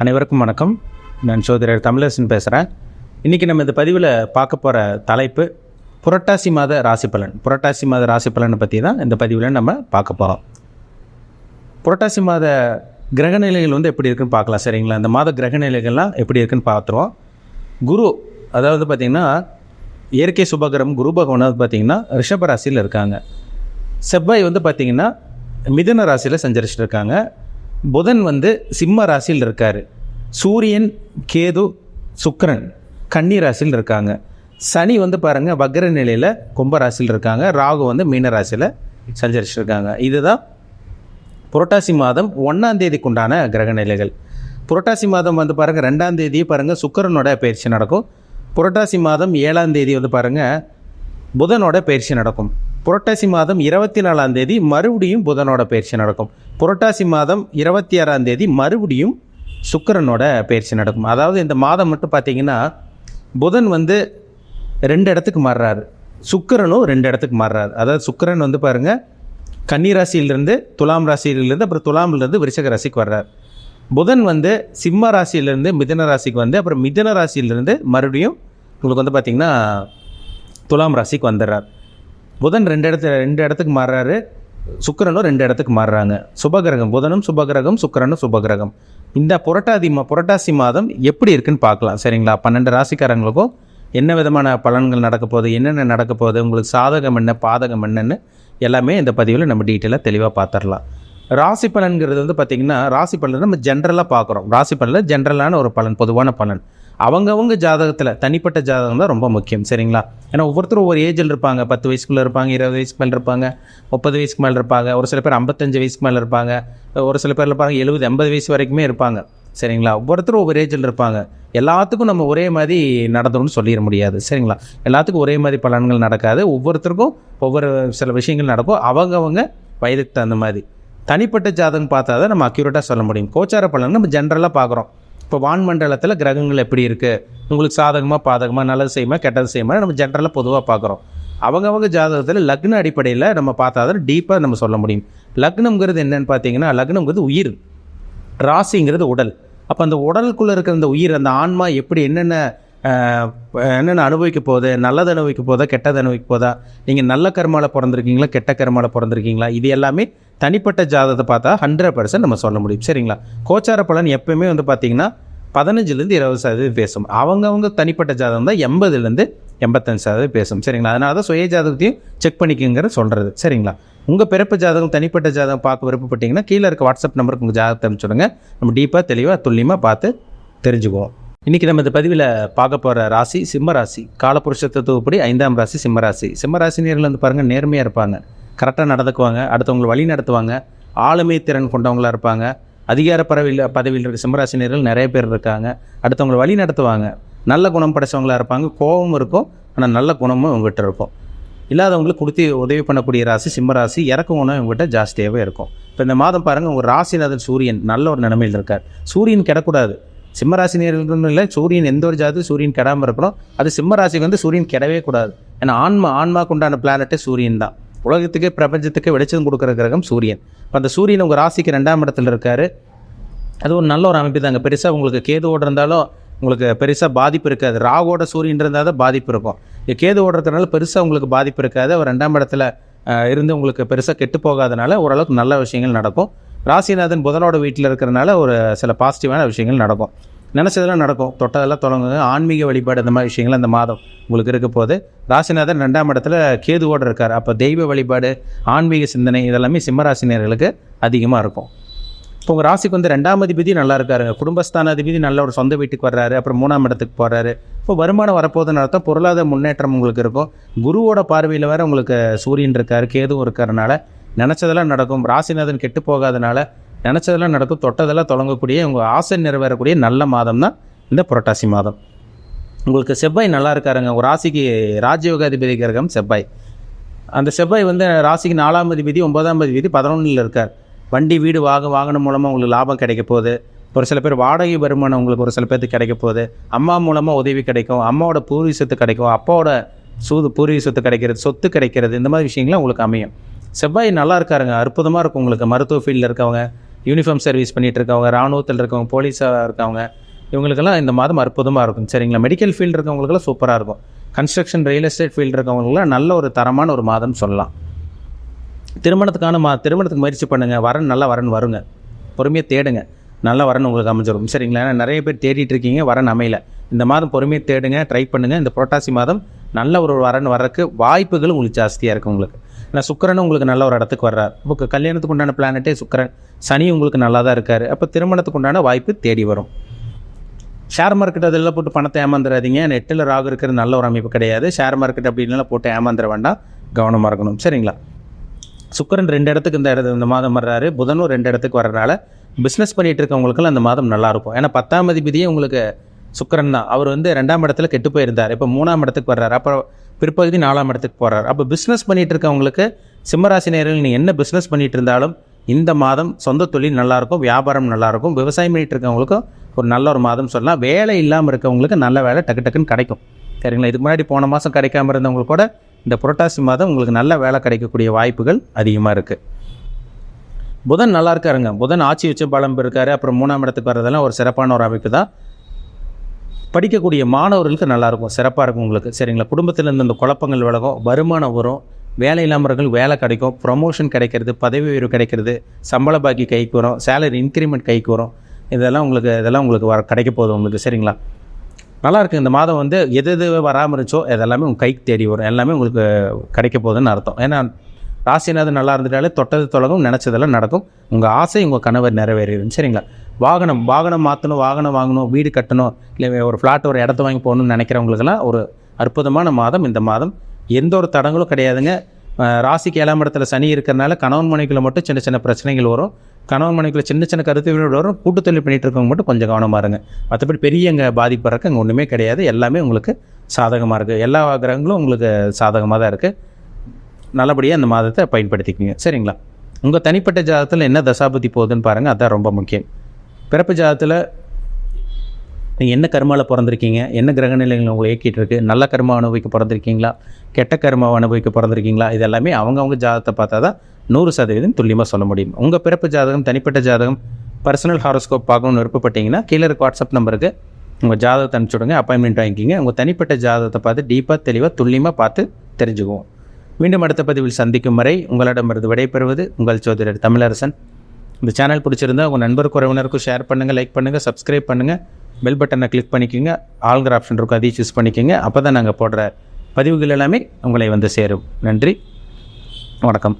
அனைவருக்கும் வணக்கம். நான் சோதரர் தமிழரசன் பேசுகிறேன். இன்றைக்கி நம்ம இந்த பதிவில் பார்க்க போகிற தலைப்பு புரட்டாசி மாத ராசி பலன். புரட்டாசி மாத ராசி பலனை பற்றி தான் இந்த பதிவில் நம்ம பார்க்க போகிறோம். புரட்டாசி மாத கிரகநிலைகள் எப்படி இருக்குன்னு பார்க்கலாம். சரிங்களா? இந்த மாத கிரகநிலைகள்லாம் எப்படி இருக்குன்னு பார்த்துருவோம். குரு, அதாவது பார்த்திங்கன்னா இயற்கை சுபகிரகம் குரு பகவான் பார்த்திங்கன்னா ரிஷப ராசியில் இருக்காங்க. செவ்வாய் பார்த்திங்கன்னா மிதுன ராசியில் சஞ்சரிச்சுட்டு இருக்காங்க. புதன் சிம்ம ராசியில் இருக்கார். சூரியன், கேது, சுக்கிரன் கன்னி ராசியில் இருக்காங்க. சனி பாருங்கள் வக்ர நிலையில் கும்ப ராசியில் இருக்காங்க. ராகு மீன ராசியில் சஞ்சரிச்சிருக்காங்க. இதுதான் புரட்டாசி மாதம் 1ஆம் தேதிக்குண்டான கிரக நிலைகள். புரட்டாசி மாதம் பாருங்கள் 2ஆம் தேதி பாருங்கள் சுக்கிரனோட பயிற்சி நடக்கும். புரட்டாசி மாதம் 7ஆம் தேதி பாருங்கள் புதனோட பயிற்சி நடக்கும். புரட்டாசி மாதம் 24ஆம் தேதி மறுபடியும் புதனோட பயிற்சி நடக்கும். புரட்டாசி மாதம் 26ஆம் தேதி மறுபடியும் சுக்கிரனோட பயிற்சி நடக்கும். அதாவது இந்த மாதம் மட்டும் பார்த்திங்கன்னா புதன் 2 இடத்துக்கு மாறுறாரு, சுக்கிரனும் 2 இடத்துக்கு மாறுறாரு. அதாவது சுக்கிரன் பாருங்கள் கன்னி ராசியிலிருந்து துலாம் ராசியிலிருந்து அப்புறம் துலாமிலிருந்து விருச்சிக ராசிக்கு வர்றார். புதன் சிம்ம ராசியிலிருந்து மிதுன ராசிக்கு அப்புறம் மிதுன ராசியிலிருந்து மறுபடியும் உங்களுக்கு பார்த்திங்கன்னா துலாம் ராசிக்கு வந்துடுறார். புதன் 2 இடத்துக்கு மாறுறாரு, சுக்கிரனும் 2 இடத்துக்கு மாறுறாங்க. சுபகிரகம் புதனும் சுபகிரகம், சுக்கிரனும் சுபகிரகம். இந்த புரட்டாசி மாதம் எப்படி இருக்குன்னு பார்க்கலாம். சரிங்களா? 12 ராசிக்காரங்களுக்கும் என்ன விதமான பலன்கள் நடக்க போகுது, என்னென்ன நடக்க போகுது, உங்களுக்கு சாதகம் என்ன பாதகம் என்னன்னு எல்லாமே இந்த பதிவில் நம்ம டீட்டெயிலாக தெளிவாக பார்த்துடலாம். ராசி பலன்கிறது பார்த்திங்கன்னா ராசி பலன் நம்ம ஜென்ரலாக பார்க்குறோம். ராசி பலனில் ஜென்ரலான ஒரு பலன், பொதுவான பலன். அவங்கவுங்க ஜாதகத்தில் தனிப்பட்ட ஜாதகம் தான் ரொம்ப முக்கியம். சரிங்களா? ஏன்னா ஒவ்வொருத்தரும் ஒவ்வொரு ஏஜில் இருப்பாங்க. 10 வயசுக்குள்ளே இருப்பாங்க, 20 வயசுக்கு மேலே இருப்பாங்க, 30 வயசுக்கு மேலே இருப்பாங்க, ஒரு சில பேர் 55 வயசுக்கு மேலே இருப்பாங்க, ஒரு சில பேர் இருப்பாங்க 70-80 வயசு வரைக்குமே இருப்பாங்க. சரிங்களா? ஒவ்வொருத்தரும் ஒவ்வொரு ஏஜில் இருப்பாங்க. எல்லாத்துக்கும் நம்ம ஒரே மாதிரி நடந்தும்னு சொல்லிட முடியாது. சரிங்களா? எல்லாத்துக்கும் ஒரே மாதிரி பலன்கள் நடக்காது. ஒவ்வொருத்தருக்கும் ஒவ்வொரு சில விஷயங்கள் நடக்கும். அவங்கவுங்க வயதுக்கு தகுந்த மாதிரி தனிப்பட்ட ஜாதகம் பார்த்தா தான் நம்ம அக்யூரேட்டாக சொல்ல முடியும். கோச்சார பலன் நம்ம ஜென்ரலாக பார்க்குறோம். இப்போ வான்மண்டலத்தில் கிரகங்கள் எப்படி இருக்குது, உங்களுக்கு சாதகமாக பாதகமாக, நல்லது செய்யுமா கெட்டது செய்யுமா நம்ம ஜென்ரலாக பொதுவாக பார்க்குறோம். அவங்கவுங்க ஜாதகத்தில் லக்ன அடிப்படையில் நம்ம பார்த்தா தான் டீப்பாக நம்ம சொல்ல முடியும். லக்னம்ங்கிறது என்னென்னு பார்த்தீங்கன்னா லக்னம்ங்கிறது உயிர், ராசிங்கிறது உடல். அப்போ அந்த உடலுக்குள்ளே இருக்கிற அந்த உயிர், அந்த ஆன்மா எப்படி என்னென்ன அனுபவிக்க போகுது, நல்லது அனுபவிக்க போதா கெட்டது அனுபவிக்க போதா, நீங்கள் நல்ல கர்மாவில் பிறந்திருக்கீங்களா கெட்ட கர்மாவில் பிறந்திருக்கீங்களா, இது எல்லாமே தனிப்பட்ட ஜாதகத்தை பார்த்தா 100% நம்ம சொல்ல முடியும். சரிங்களா? கோச்சார பலன் எப்பவுமே பார்த்திங்கன்னா 15-20% பேசும். அவங்கவுங்க தனிப்பட்ட ஜாதகம் தான் 80-85% பேசும். சரிங்களா? அதனால தான் சுய ஜாதகத்தையும் செக் பண்ணிக்கோங்கிற சொல்கிறது. சரிங்களா? உங்கள் பிறப்பு ஜாதகம் தனிப்பட்ட ஜாதகம் பார்க்க விருப்பப்பட்டீங்கன்னா கீழே இருக்க வாட்ஸ்அப் நம்பருக்கு உங்கள் ஜாதகத்தை அனுப்பிச்சுடுங்க. நம்ம டீப்பாக தெளிவாக துல்லியமாக பார்த்து தெரிஞ்சுக்குவோம். இன்றைக்கி நம்ம இந்த பதிவில் பார்க்க போகிற ராசி சிம்ம ராசி. காலபுருஷ தத்துவப்படி 5ஆம் ராசி சிம்ம ராசி. சிம்ம ராசினியர்கள் பாருங்கள் நேர்மையாக இருப்பாங்க, கரெக்டாக நடந்துக்குவாங்க, அடுத்தவங்களை வழி நடத்துவாங்க, ஆளுமை திறன் கொண்டவங்களாக இருப்பாங்க. அதிகார பதவியில் இருக்க சிம்மராசினியர்கள் நிறைய பேர் இருக்காங்க. அடுத்தவங்களை வழி நடத்துவாங்க, நல்ல குணம் படைச்சவங்களாக இருப்பாங்க. கோபம் இருக்கும், ஆனால் நல்ல குணமும் இவங்ககிட்ட இருக்கும். இல்லாதவங்களுக்கு கொடுத்து உதவி பண்ணக்கூடிய ராசி சிம்ம ராசி. இறக்க குணம் இவங்ககிட்ட ஜாஸ்தியாகவே இருக்கும். இப்போ இந்த மாதம் பாருங்கள் உங்கள் ராசிநாதன் சூரியன் நல்ல ஒரு நிலைமையில் இருக்கார். சூரியன் கிடக்கூடாது. சிம்மராசினியர்கள் இல்லை, சூரியன் எந்த ஒரு ஜாதகம் சூரியன் கெடாமல் இருக்கணும். அது சிம்மராசிக்கு சூரியன் கெடவே கூடாது. ஏன்னா ஆன்மாக்கு உண்டான பிளானட்டே சூரியன் தான். உலகத்துக்கு பிரபஞ்சத்துக்கு வெளிச்சம் கொடுக்குற கிரகம் சூரியன். இப்போ அந்த சூரியன் உங்கள் ராசிக்கு 2ஆம் இடத்துல இருக்கார். அது ஒரு நல்ல ஒரு அமைப்பு தாங்க. பெருசாக உங்களுக்கு கேதுவோடு இருந்தாலும் உங்களுக்கு பெருசாக பாதிப்பு இருக்காது. ராவோட சூரியன் இருந்தால் தான் பாதிப்பு இருக்கும். கேதுவோடு இருக்கிறதுனால பெருசாக உங்களுக்கு பாதிப்பு இருக்காது. அவர் 2ஆம் இடத்துல இருந்து உங்களுக்கு பெருசாக கெட்டு போகாதனால ஓரளவுக்கு நல்ல விஷயங்கள் நடக்கும். ராசிநாதன் புதனோட வீட்டில் இருக்கிறனால ஒரு சில பாசிட்டிவான விஷயங்கள் நடக்கும். நினச்சதெல்லாம் நடக்கும், தொட்டதெல்லாம் தொடங்குங்க. ஆன்மீக வழிபாடு இந்த மாதிரி விஷயங்கள் அந்த மாதம் உங்களுக்கு இருக்க போது. ராசிநாதன் 2ஆம் இடத்துல கேதுவோடு இருக்கார். அப்போ தெய்வ வழிபாடு, ஆன்மீக சிந்தனை இதெல்லாமே சிம்மராசினியர்களுக்கு அதிகமாக இருக்கும். இப்போ உங்கள் ராசிக்கு 2ஆம் அதிபதி நல்லா இருக்காருங்க. குடும்பஸ்தான அதிபதி நல்ல ஒரு சொந்த வீட்டுக்கு வர்றாரு. அப்புறம் 3ஆம் இடத்துக்கு போகிறாரு. இப்போ வருமானம் வரப்போகுதுன்னு அர்த்தம். பொருளாதார முன்னேற்றம் உங்களுக்கு இருக்கும். குருவோட பார்வையில் வேறு உங்களுக்கு சூரியன் இருக்கார், கேதுவும் இருக்கிறனால நினச்சதெல்லாம் நடக்கும். ராசிநாதன் கெட்டு போகாதனால நினச்சதெல்லாம் நடக்கும், தொட்டதெல்லாம் தொடங்கக்கூடிய உங்கள் ஆசை நிறைவேறக்கூடிய நல்ல மாதம் தான் இந்த புரட்டாசி மாதம். உங்களுக்கு செவ்வாய் நல்லா இருக்காருங்க. உங்கள் ராசிக்கு ராஜயோகாதிபதி கிரகம் செவ்வாய். அந்த செவ்வாய் ராசிக்கு 4ஆம் அதிபதி 9ஆம் அதிபதி 11ல் இருக்கார். வண்டி வீடு வாகனம் மூலமாக உங்களுக்கு லாபம் கிடைக்க போகுது. ஒரு சில பேர் வாடகை வருமானம் உங்களுக்கு ஒரு சில பேருக்கு கிடைக்க போகுது. அம்மா மூலமாக உதவி கிடைக்கும், அம்மாவோட பூர்வீக சொத்து கிடைக்கும், அப்பாவோட பூர்வீக சொத்து கிடைக்கிறது, சொத்து கிடைக்கிறது, இந்த மாதிரி விஷயங்கள்லாம் உங்களுக்கு அமையும். செவ்வாய் நல்லா இருக்காருங்க, அற்புதமாக இருக்கும் உங்களுக்கு. மருத்துவ ஃபீல்டில் இருக்கவங்க, யூனிஃபார்ம் சர்வீஸ் பண்ணிகிட்டு இருக்கவங்க, இராணுவத்தில் இருக்கவங்க, போலீஸாக இருக்கவங்க, இவங்களுக்கெல்லாம் இந்த மாதம் அற்புதமாக இருக்கும். சரிங்களா? மெடிக்கல் ஃபீல்டு இருக்கவங்களுக்கெல்லாம் சூப்பராக இருக்கும். கன்ஸ்ட்ரக்ஷன், ரியல் எஸ்டேட் ஃபீல்டு இருக்கவங்களுக்குலாம் நல்ல ஒரு தரமான ஒரு மாதம் சொல்லலாம். திருமணத்துக்கு முயற்சி பண்ணுங்கள். வரன் நல்ல வரன் வருங்க. பொறுமையாக தேடுங்க, நல்ல வரன் உங்களுக்கு அமைஞ்சிடும். சரிங்களா? ஏன்னா நிறைய பேர் தேடிட்டு இருக்கீங்க, வரன் அமையல. இந்த மாதம் பொறுமையாக தேடுங்க, ட்ரை பண்ணுங்கள். இந்த புரட்டாசி மாதம் நல்ல ஒரு வரன் வர்றதுக்கு வாய்ப்புகள் உங்களுக்கு ஜாஸ்தியாக இருக்குது. உங்களுக்கு ஏன்னா சுக்கிரனும் உங்களுக்கு நல்ல ஒரு இடத்துக்கு வர்றார். இப்போ கல்யாணத்துக்கு உண்டான பிளானட்டே சுக்கிரன். சனி உங்களுக்கு நல்லா தான் இருக்கார். அப்போ திருமணத்துக்கு உண்டான வாய்ப்பு தேடி வரும். ஷேர் மார்க்கெட் அதெல்லாம் போட்டு பணத்தை ஏமாந்துடாதீங்க. நெட்டில் ராகு இருக்கிறது நல்ல ஒரு அமைப்பு கிடையாது. ஷேர் மார்க்கெட் அப்படின்லாம் போட்டு ஏமாந்துட வேண்டாம், கவனமாக இருக்கணும். சரிங்களா? சுக்கிரன் 2 இடத்துக்கு இந்த மாதம் வர்றாரு. புதனும் 2 இடத்துக்கு வர்றதுனால பிஸ்னஸ் பண்ணிகிட்டு இருக்கவங்களுக்கெல்லாம் அந்த மாதம் நல்லாயிருக்கும். ஏன்னா 10ஆம் அதிபதியே உங்களுக்கு சுக்கிரன் தான். அவர் 2ஆம் இடத்துல கெட்டு போயிருந்தார். இப்போ 3ஆம் இடத்துக்கு வர்றாரு. அப்புறம் பிற்பகுதி 4ஆம் இடத்துக்கு போகிறார். அப்போ பிஸ்னஸ் பண்ணிகிட்டு இருக்கவங்களுக்கு, சிம்மராசி நேயர்கள், நீங்கள் என்ன பிஸ்னஸ் பண்ணிகிட்டு இருந்தாலும் இந்த மாதம் சொந்த தொழில் நல்லாயிருக்கும், வியாபாரம் நல்லாயிருக்கும். விவசாயம் பண்ணிகிட்டு இருக்கவங்களுக்கும் ஒரு நல்ல ஒரு மாதம் சொல்லலாம். வேலை இல்லாமல் இருக்கவங்களுக்கு நல்ல வேலை டக்கு டக்குன்னு கிடைக்கும். சரிங்களா? இதுக்கு முன்னாடி போன மாதம் கிடைக்காம இருந்தவங்களுக்கு கூட இந்த புரட்டாசி மாதம் உங்களுக்கு நல்ல வேலை கிடைக்கக்கூடிய வாய்ப்புகள் அதிகமாக இருக்குது. புதன் நல்லா இருக்காருங்க. புதன் ஆட்சி வச்சு பலம் இருக்காரு. அப்புறம் 3ஆம் இடத்துக்கு வர்றதெல்லாம் ஒரு சிறப்பான ஒரு அமைப்பு தான். படிக்கக்கூடிய மாணவர்களுக்கு நல்லாயிருக்கும், சிறப்பாக இருக்கும் உங்களுக்கு. சரிங்களா? குடும்பத்தில் இருந்த இந்த குழப்பங்கள் விலகும், வருமானம் வரும், வேலை இல்லாமவர்கள் வேலை கிடைக்கும், ப்ரொமோஷன் கிடைக்கிறது, பதவி உயர்வு கிடைக்கிறது, சம்பள பாக்கி கைக்கு வரும், சேலரி இன்க்ரிமெண்ட் கைக்கு வரும். இதெல்லாம் உங்களுக்கு கிடைக்க போகுது உங்களுக்கு. சரிங்களா? நல்லாயிருக்கு. இந்த மாதம் எது வராமல் இருந்துச்சோ அதெல்லாமே உங்கள் கைக்கு தேடி வரும். எல்லாமே உங்களுக்கு கிடைக்க போகுதுன்னு அர்த்தம். ஏன்னா ராசிநாதன் நல்லா இருந்துட்டாலே தொட்டது தொடங்கும், நினச்சதெல்லாம் நடக்கும். உங்கள் ஆசை உங்கள் கனவை நிறைவேறிடும். சரிங்களா? வாகனம் மாற்றணும், வாகனம் வாங்கணும், வீடு கட்டணும், இல்லை ஒரு ஃப்ளாட், ஒரு இடத்த வாங்கி போகணும்னு நினைக்கிறவங்களுக்கெல்லாம் ஒரு அற்புதமான மாதம் இந்த மாதம். எந்த ஒரு தடங்களும் கிடையாதுங்க. ராசிக்கு 7ஆம் இடத்துல சனி இருக்கிறனால கணவன் மனைவிக்குள்ள மட்டும் சின்ன சின்ன பிரச்சனைகள் வரும். கணவன் மனைவிக்குள்ள சின்ன சின்ன கருத்துகள் வரும். கூட்டு தொழில் பண்ணிகிட்டு இருக்கவங்க மட்டும் கொஞ்சம் கவனமாக இருங்க. மற்றபடி பெரிய அங்கே பாதிப்பு அங்கே ஒன்றுமே கிடையாது. எல்லாமே உங்களுக்கு சாதகமாக இருக்குது. எல்லா கிரகங்களும் உங்களுக்கு சாதகமாக தான் இருக்குது. நல்லபடியாக அந்த மாதத்தை பயன்படுத்திக்கிங்க. சரிங்களா? உங்கள் தனிப்பட்ட ஜாதகத்தில் என்ன தசாபதி போகுதுன்னு பாருங்கள். அதுதான் ரொம்ப முக்கியம். பிறப்பு ஜாதகத்தில் நீங்கள் என்ன கர்மாவில் பிறந்திருக்கீங்க, என்ன கிரகநிலைகள் உங்களை இயக்கிட்டு இருக்கு, நல்ல கர்மா அனுபவிக்க பிறந்திருக்கீங்களா, கெட்ட கர்மாவை அனுபவிக்க பிறந்திருக்கீங்களா, இது எல்லாமே அவங்கவுங்க ஜாதகத்தை பார்த்தா தான் 100% துல்லியமாக சொல்ல முடியும். உங்கள் பிறப்பு ஜாதகம், தனிப்பட்ட ஜாதகம், பர்சனல் ஹாரோஸ்கோப் பார்க்கணும்னு விருப்பப்பட்டீங்கன்னா கீழே இருக்க வாட்ஸ்அப் நம்பருக்கு உங்கள் ஜாதகத்தை அனுப்பிச்சுடுங்க, அப்பாயின்மெண்ட் வாங்கிக்கிங்க. உங்கள் தனிப்பட்ட ஜாதகத்தை பார்த்து டீப்பாக தெளிவாக துல்லியமாக பார்த்து தெரிஞ்சுக்குவோம். மீண்டும் அடுத்த பதிவில் சந்திக்கும் வரை உங்களிடமிருந்து விடைபெறுவது உங்கள் ஜோதிடர் தமிழரசன். இந்த சேனல் பிடிச்சிருந்தா உங்கள் நண்பருக்கு, உறவினருக்கும் ஷேர் பண்ணுங்கள், லைக் பண்ணுங்கள், சப்ஸ்கிரைப் பண்ணுங்கள், பெல் பட்டனை கிளிக் பண்ணிக்கோங்க. ஆல்கிற ஆப்ஷன் இருக்கும், அதையும் சூஸ் பண்ணிக்கோங்க. அப்போ தான் நாங்கள் போடுற பதிவுகள் எல்லாமே உங்களை சேரும். நன்றி, வணக்கம்.